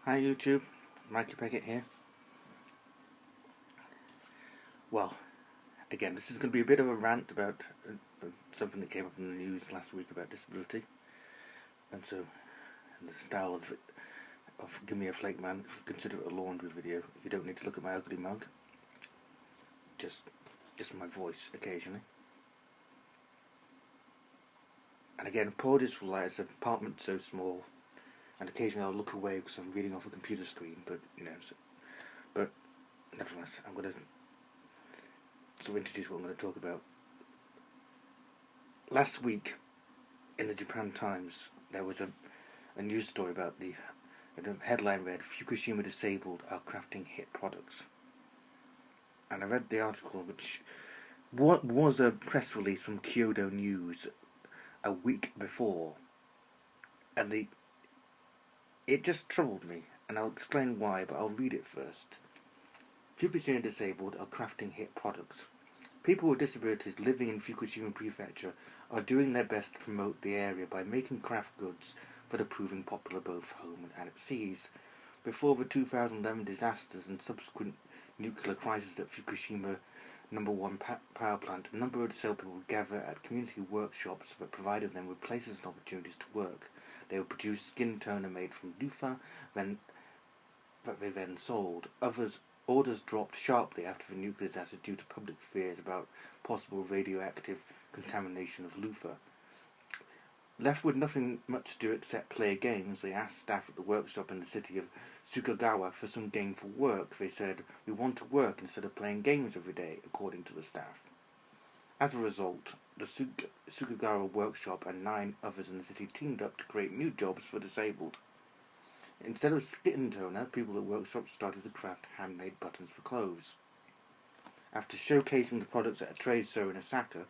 Hi YouTube, Mikey Peckett here. Well, again, this is going to be a bit of a rant about something that came up in the news last week about disability. And so, in the style of Give Me a Flake Man, if you consider it a laundry video, you don't need to look at my ugly mug. Just my voice occasionally. And again, apologies for that. It's an apartment so small, and occasionally I'll look away because I'm reading off a computer screen. But but nevertheless, I'm going to introduce what I'm going to talk about. Last week, in the Japan Times, there was a news story about the headline read, "Fukushima disabled are crafting hit products." And I read the article, which was a press release from Kyoto News a week before, and it just troubled me, and I'll explain why, but I'll read it first. Fukushima disabled are crafting hit products. People with disabilities living in Fukushima Prefecture are doing their best to promote the area by making craft goods that are proving popular both home and at seas. Before the 2011 disasters and subsequent nuclear crisis at Fukushima No. 1 power plant, a number of disabled people would gather at community workshops that provided them with places and opportunities to work. They would produce skin toner made from loofah that they then sold. Orders dropped sharply after the nuclear disaster due to public fears about possible radioactive contamination of loofah. Left with nothing much to do except play games, they asked staff at the workshop in the city of Sukagawa for some gainful work. They said, "We want to work instead of playing games every day," according to the staff. As a result, the Sukagawa workshop and 9 others in the city teamed up to create new jobs for disabled. Instead of skin toner, people at workshops started to craft handmade buttons for clothes. After showcasing the products at a trade show in Osaka,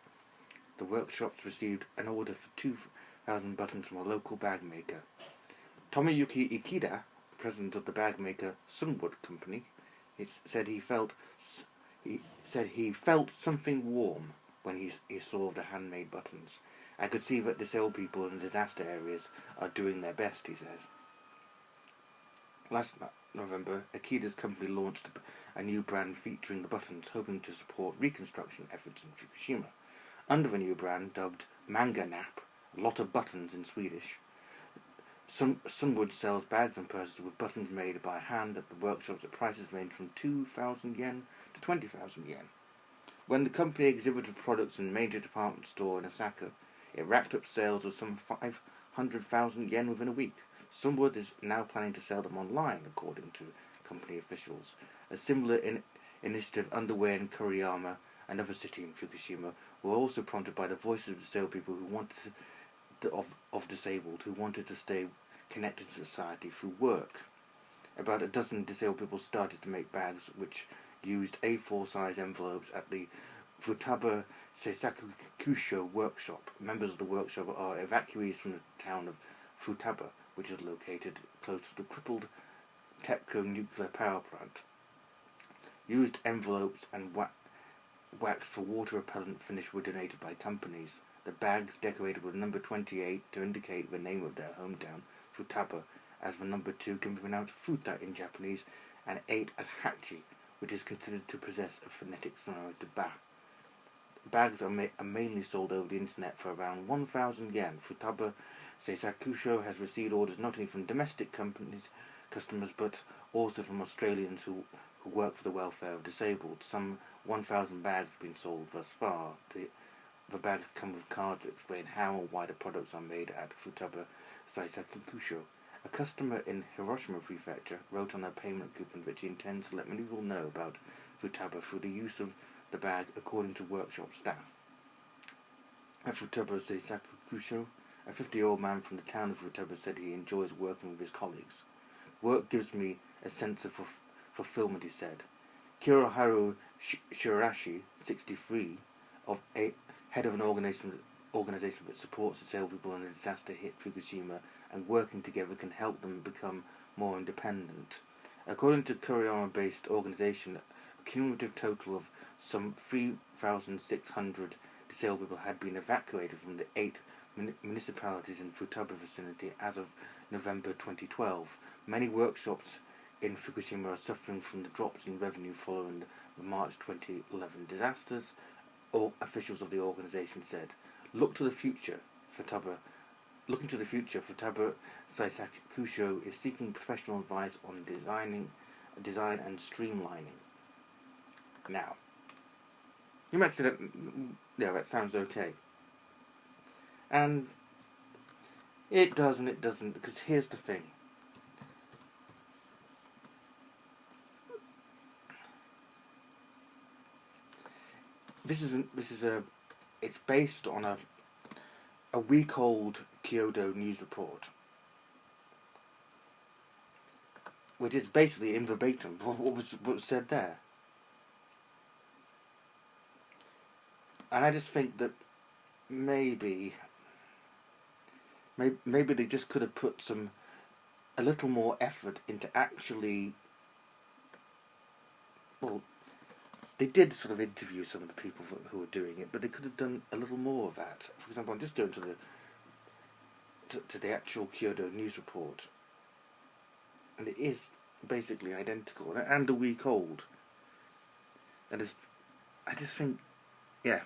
the workshops received an order for 2,000 buttons from a local bag maker. Tomoyuki Ikeda, president of the bag maker Sunwood Company, said he felt something warm when he saw the handmade buttons. "I could see that disabled people in disaster areas are doing their best," he says. Last November, Ikeda's company launched a new brand featuring the buttons, hoping to support reconstruction efforts in Fukushima. Under the new brand, dubbed Manga Nap, a lot of buttons in Swedish, Sunwood sells bags and purses with buttons made by hand at the workshops at prices range from 2,000 yen to 20,000 yen. When the company exhibited products in a major department store in Osaka, it racked up sales of some 500,000 yen within a week. Sunwood is now planning to sell them online, according to company officials. A similar initiative underway in Kuriyama, another city in Fukushima, were also prompted by the voices of disabled people who wanted to stay connected to society through work. About a dozen disabled people started to make bags which used A4 size envelopes at the Futaba Seisakusho workshop. Members of the workshop are evacuees from the town of Futaba, which is located close to the crippled TEPCO nuclear power plant. Used envelopes and wax for water repellent finish were donated by companies. The bags decorated with number 28 to indicate the name of their hometown, Futaba, as the number 2 can be pronounced Futa in Japanese, and 8 as Hachi, which is considered to possess a phonetic similar to Ba. Bags are mainly sold over the internet for around 1,000 yen. Futaba Seisakusho has received orders not only from domestic customers, but also from Australians who work for the welfare of disabled. Some 1,000 bags have been sold thus far. The bags come with cards to explain how or why the products are made at Futaba Seisakusho. A customer in Hiroshima Prefecture wrote on a payment coupon that she intends to let many people know about Futaba through the use of the bag, according to workshop staff. At Futaba Seisakusho, a 50-year-old man from the town of Futaba said he enjoys working with his colleagues. "Work gives me a sense of fulfillment," he said. Kuroharu Shirashi, 63, head of an organization that supports disabled people in a disaster-hit Fukushima, and working together can help them become more independent. According to Kuriyama-based organization, a cumulative total of some 3,600 disabled people had been evacuated from the 8 municipalities in Futaba vicinity as of November 2012. Many workshops in Fukushima are suffering from the drops in revenue following the March 2011 disasters. All officials of the organisation said, "Look to the future, Futaba. Looking to the future, Futaba Saisakusho is seeking professional advice on design and streamlining." Now, you might say that, yeah, that sounds okay. And it does and it doesn't, because here's the thing. It's based on a week-old Kyoto news report, which is basically in verbatim what was said there. And I just think that maybe they just could have put a little more effort into actually, well, they did sort of interview some of the people who were doing it, but they could have done a little more of that. For example, I'm just going to the actual Kyoto news report, and it is basically identical and a week old. And I just think, yeah,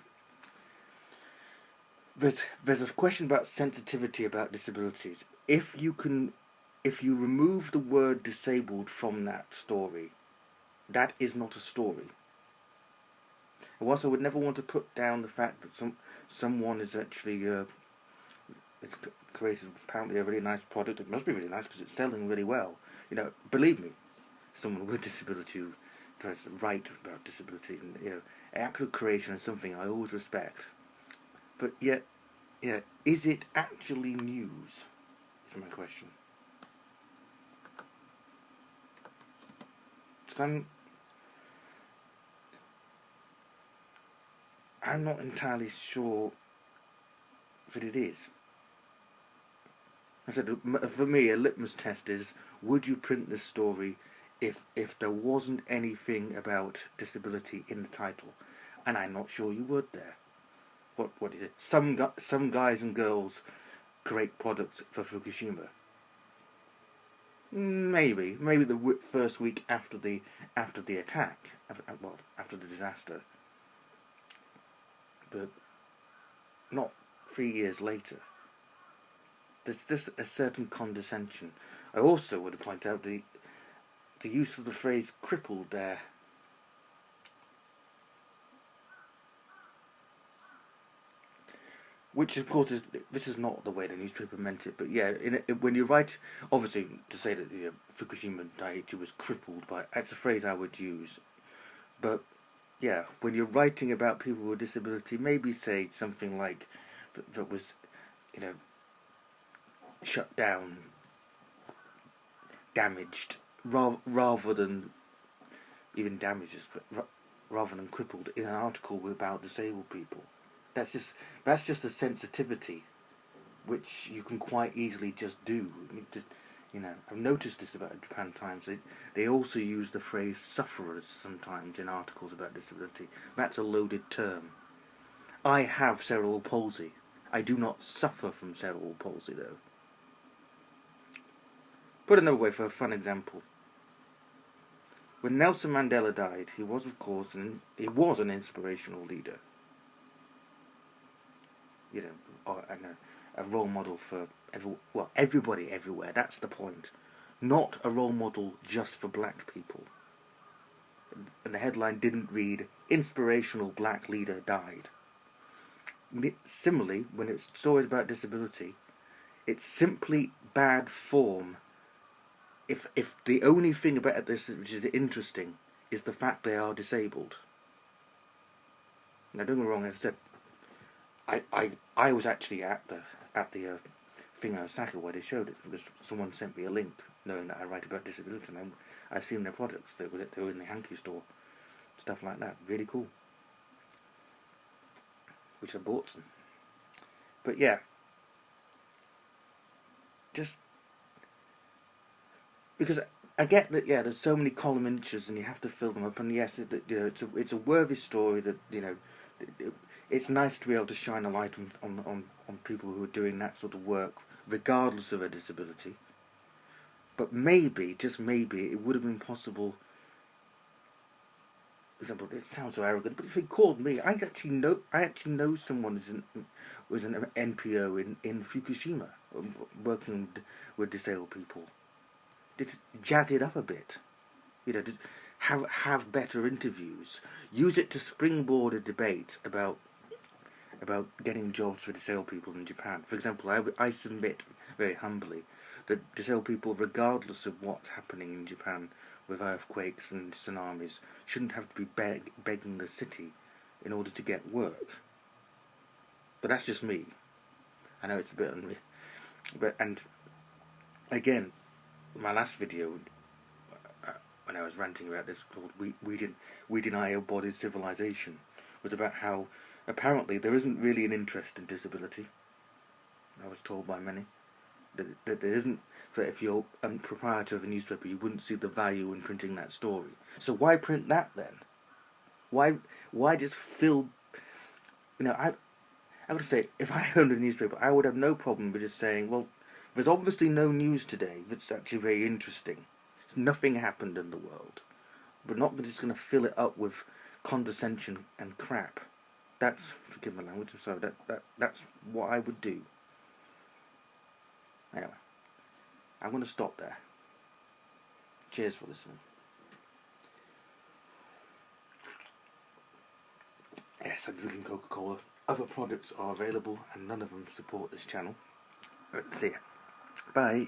there's a question about sensitivity about disabilities. If you remove the word disabled from that story, that is not a story. And whilst I would never want to put down the fact that someone is actually it's created apparently a really nice product. It must be really nice because it's selling really well. Believe me, someone with disability who tries to write about disability, and actual creation is something I always respect. But yet, is it actually news? Is my question. Because I'm not entirely sure that it is. I said, for me, a litmus test is, would you print this story if there wasn't anything about disability in the title? And I'm not sure you would there. What is it? Some guys and girls create products for Fukushima. Maybe the first week after the attack, after the disaster, but not 3 years later. There's just a certain condescension. I also would point out the use of the phrase "crippled" there. Which, of course, this is not the way the newspaper meant it, but yeah, when you write, obviously, to say that Fukushima Daiichi was crippled that's a phrase I would use. But yeah, when you're writing about people with disability, maybe say something like that was, shut down, damaged, rather than even damaged, rather than crippled in an article about disabled people. That's just a sensitivity, which you can quite easily just do. I've noticed this about Japan Times. They also use the phrase "sufferers" sometimes in articles about disability. That's a loaded term. I have cerebral palsy. I do not suffer from cerebral palsy, though. Put another way, for a fun example. When Nelson Mandela died, he was, of course, an inspirational leader. And a role model for everybody everywhere. That's the point. Not a role model just for black people. And the headline didn't read "Inspirational Black Leader Died." Similarly, when it's stories about disability, it's simply bad form. If the only thing about this which is interesting is the fact they are disabled. Now, don't get me wrong, as I said, I was actually at the thing in Osaka where they showed it, because someone sent me a link knowing that I write about disability, and I've seen their products. They were in the Hankyu store, stuff like that. Really cool. Which I bought some. But yeah, just because I get that, there's so many column inches and you have to fill them up, and yes, it's a worthy story that it's nice to be able to shine a light on people who are doing that sort of work, regardless of their disability. But maybe, just maybe, it would have been possible. For example, it sounds so arrogant, but if he called me, I actually know someone who's an NPO in Fukushima, working with disabled people. Just jazz it up a bit, just have better interviews. Use it to springboard a debate about getting jobs for disabled people in Japan. For example, I submit very humbly that disabled people, regardless of what's happening in Japan with earthquakes and tsunamis, shouldn't have to be begging the city in order to get work. But that's just me. I know it's a bit unreal. And again, my last video, when I was ranting about this, called We Deny Embodied Civilization, was about how apparently there isn't really an interest in disability. I was told by many that there isn't. For if you're a proprietor of a newspaper, you wouldn't see the value in printing that story. So why print that then? Why just fill? I would say, if I owned a newspaper, I would have no problem with just saying, well, there's obviously no news today that's actually very interesting. Nothing happened in the world. We're not just going to fill it up with condescension and crap. That's, forgive my language, I'm sorry, that's what I would do. Anyway, I'm going to stop there. Cheers for listening. Yes, I'm drinking Coca-Cola. Other products are available and none of them support this channel. Let's see ya. Bye.